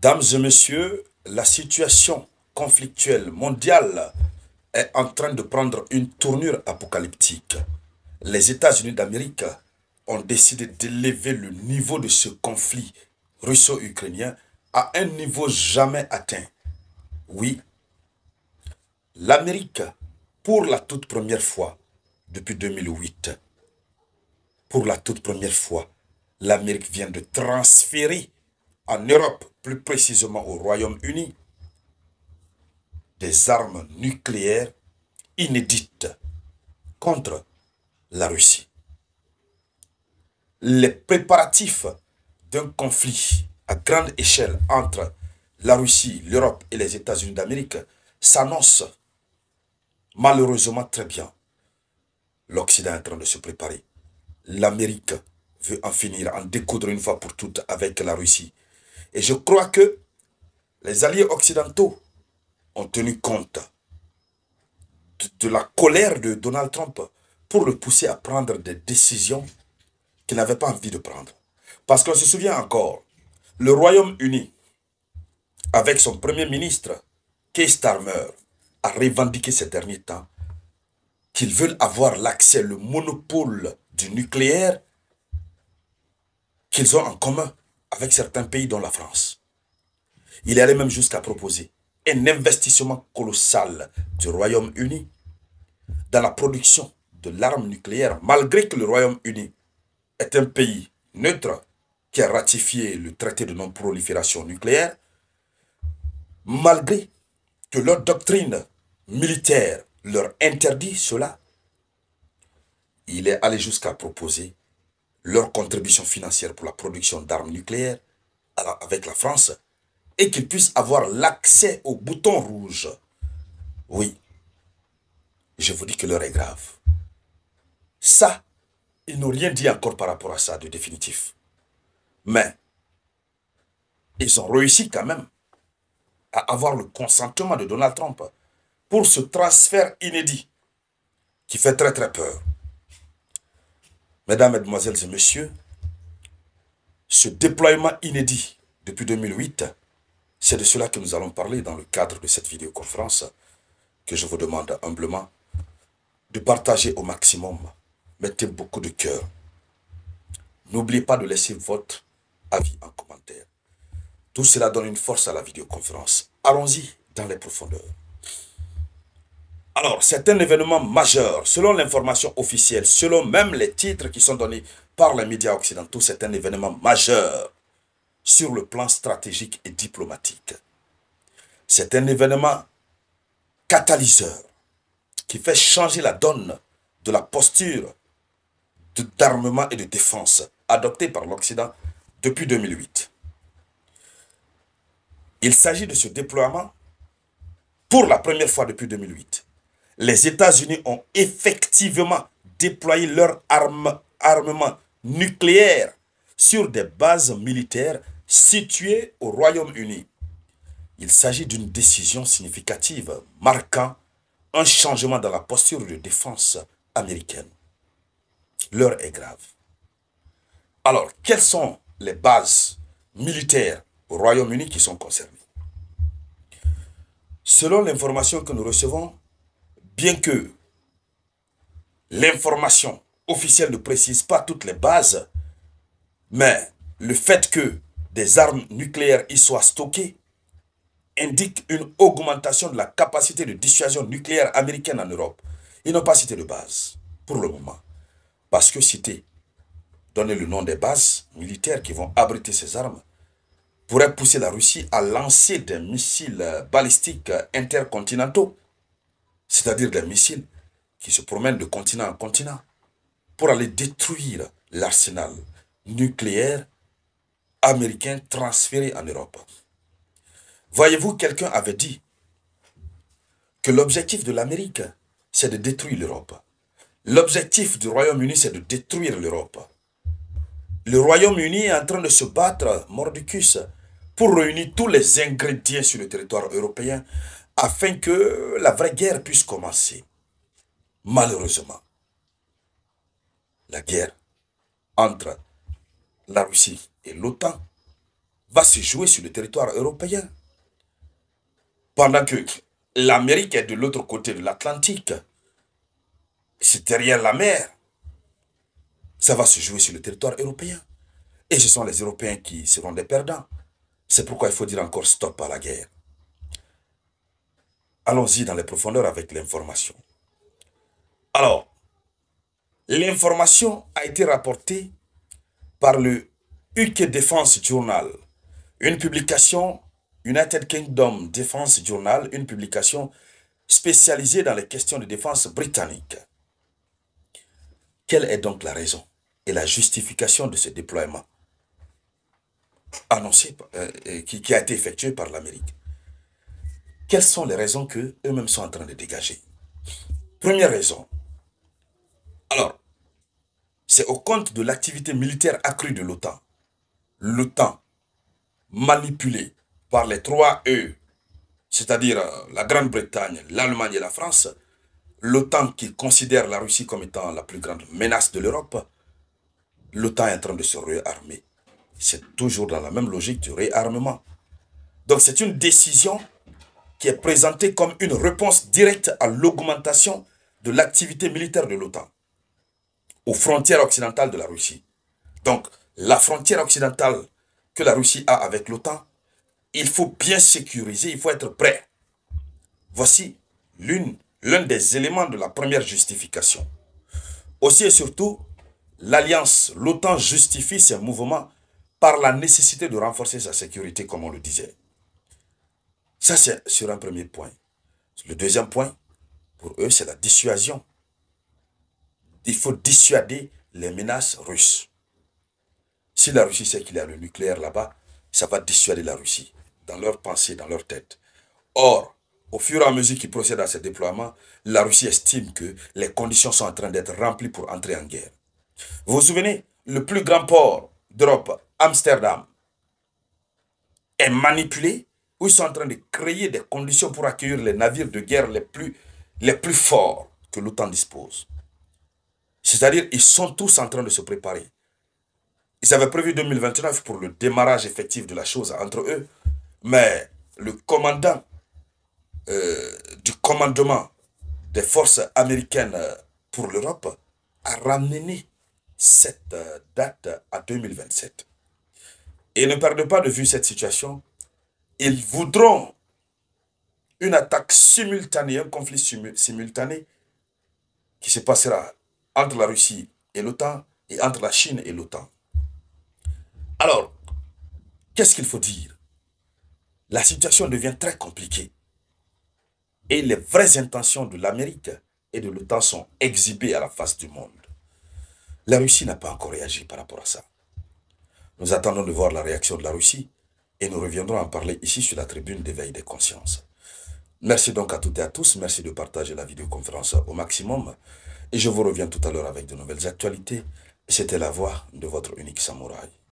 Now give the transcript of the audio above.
Dames et messieurs, la situation conflictuelle mondiale est en train de prendre une tournure apocalyptique. Les États-Unis d'Amérique ont décidé d'élever le niveau de ce conflit russo-ukrainien à un niveau jamais atteint. Oui, l'Amérique, pour la toute première fois depuis 2008, pour la toute première fois, l'Amérique vient de transférer en Europe, plus précisément au Royaume-Uni, des armes nucléaires inédites contre la Russie. Les préparatifs d'un conflit à grande échelle entre la Russie, l'Europe et les États-Unis d'Amérique s'annoncent malheureusement très bien. L'Occident est en train de se préparer. L'Amérique veut en finir, en découdre une fois pour toutes avec la Russie. Et je crois que les alliés occidentaux ont tenu compte de la colère de Donald Trump pour le pousser à prendre des décisions qu'il n'avait pas envie de prendre. Parce qu'on se souvient encore, le Royaume-Uni, avec son premier ministre, Keir Starmer, a revendiqué ces derniers temps qu'ils veulent avoir l'accès, le monopole du nucléaire qu'ils ont en commun avec certains pays dont la France. Il est allé même jusqu'à proposer un investissement colossal du Royaume-Uni dans la production de l'arme nucléaire, malgré que le Royaume-Uni est un pays neutre qui a ratifié le traité de non-prolifération nucléaire, malgré que leur doctrine militaire leur interdit cela, il est allé jusqu'à proposer leur contribution financière pour la production d'armes nucléaires avec la France et qu'ils puissent avoir l'accès au bouton rouge. Oui, je vous dis que l'heure est grave. Ça, ils n'ont rien dit encore par rapport à ça de définitif. Mais ils ont réussi quand même à avoir le consentement de Donald Trump pour ce transfert inédit qui fait très très peur. Mesdames, Mesdemoiselles et Messieurs, ce déploiement inédit depuis 2008, c'est de cela que nous allons parler dans le cadre de cette vidéoconférence que je vous demande humblement de partager au maximum. Mettez beaucoup de cœur. N'oubliez pas de laisser votre avis en commentaire. Tout cela donne une force à la vidéoconférence. Allons-y dans les profondeurs. Alors, c'est un événement majeur. Selon l'information officielle, selon même les titres qui sont donnés par les médias occidentaux, c'est un événement majeur sur le plan stratégique et diplomatique. C'est un événement catalyseur qui fait changer la donne de la posture d'armement et de défense adoptée par l'Occident depuis 2008. Il s'agit de ce déploiement pour la première fois depuis 2008. Les États-Unis ont effectivement déployé leur armement nucléaire sur des bases militaires situées au Royaume-Uni. Il s'agit d'une décision significative marquant un changement dans la posture de défense américaine. L'heure est grave. Alors, quelles sont les bases militaires au Royaume-Uni qui sont concernées? Selon l'information que nous recevons, bien que l'information officielle ne précise pas toutes les bases, mais le fait que des armes nucléaires y soient stockées indique une augmentation de la capacité de dissuasion nucléaire américaine en Europe. Ils n'ont pas cité de base pour le moment. Parce que citer, donner le nom des bases militaires qui vont abriter ces armes, pourrait pousser la Russie à lancer des missiles balistiques intercontinentaux, c'est-à-dire des missiles qui se promènent de continent en continent pour aller détruire l'arsenal nucléaire américain transféré en Europe. Voyez-vous, quelqu'un avait dit que l'objectif de l'Amérique, c'est de détruire l'Europe. L'objectif du Royaume-Uni, c'est de détruire l'Europe. Le Royaume-Uni est en train de se battre, mordicus, pour réunir tous les ingrédients sur le territoire européen afin que la vraie guerre puisse commencer. Malheureusement, la guerre entre la Russie et l'OTAN va se jouer sur le territoire européen. Pendant que l'Amérique est de l'autre côté de l'Atlantique, c'est derrière la mer, ça va se jouer sur le territoire européen. Et ce sont les Européens qui seront des perdants. C'est pourquoi il faut dire encore stop à la guerre. Allons-y dans les profondeurs avec l'information. Alors, l'information a été rapportée par le UK Defense Journal, une publication United Kingdom Defense Journal, une publication spécialisée dans les questions de défense britannique. Quelle est donc la raison et la justification de ce déploiement annoncé, qui a été effectué par l'Amérique? Quelles sont les raisons qu'eux-mêmes sont en train de dégager? Première raison. Alors, c'est au compte de l'activité militaire accrue de l'OTAN. L'OTAN, manipulée par les 3 E, c'est-à-dire la Grande-Bretagne, l'Allemagne et la France, l'OTAN qui considère la Russie comme étant la plus grande menace de l'Europe, l'OTAN est en train de se réarmer. C'est toujours dans la même logique du réarmement. Donc c'est une décision qui est présentée comme une réponse directe à l'augmentation de l'activité militaire de l'OTAN aux frontières occidentales de la Russie. Donc la frontière occidentale que la Russie a avec l'OTAN, il faut bien sécuriser, il faut être prêt. Voici l'un des éléments de la première justification. Aussi et surtout, l'alliance, l'OTAN justifie ses mouvements par la nécessité de renforcer sa sécurité, comme on le disait. Ça, c'est sur un premier point. Le deuxième point, pour eux, c'est la dissuasion. Il faut dissuader les menaces russes. Si la Russie sait qu'il y a le nucléaire là-bas, ça va dissuader la Russie, dans leur pensée, dans leur tête. Or, au fur et à mesure qu'ils procèdent à ces déploiements, la Russie estime que les conditions sont en train d'être remplies pour entrer en guerre. Vous vous souvenez, le plus grand port d'Europe, Amsterdam, est manipulé, où ils sont en train de créer des conditions pour accueillir les navires de guerre les plus forts que l'OTAN dispose. C'est-à-dire, ils sont tous en train de se préparer. Ils avaient prévu 2029 pour le démarrage effectif de la chose entre eux, mais le commandant du commandement des forces américaines pour l'Europe a ramené cette date à 2027. Et ne perdez pas de vue cette situation. Ils voudront une attaque simultanée, un conflit simultané qui se passera entre la Russie et l'OTAN et entre la Chine et l'OTAN. Alors, qu'est-ce qu'il faut dire? La situation devient très compliquée. Et les vraies intentions de l'Amérique et de l'OTAN sont exhibées à la face du monde. La Russie n'a pas encore réagi par rapport à ça. Nous attendons de voir la réaction de la Russie et nous reviendrons en parler ici sur la tribune d'éveil des consciences. Merci donc à toutes et à tous. Merci de partager la vidéoconférence au maximum. Et je vous reviens tout à l'heure avec de nouvelles actualités. C'était la voix de votre unique samouraï.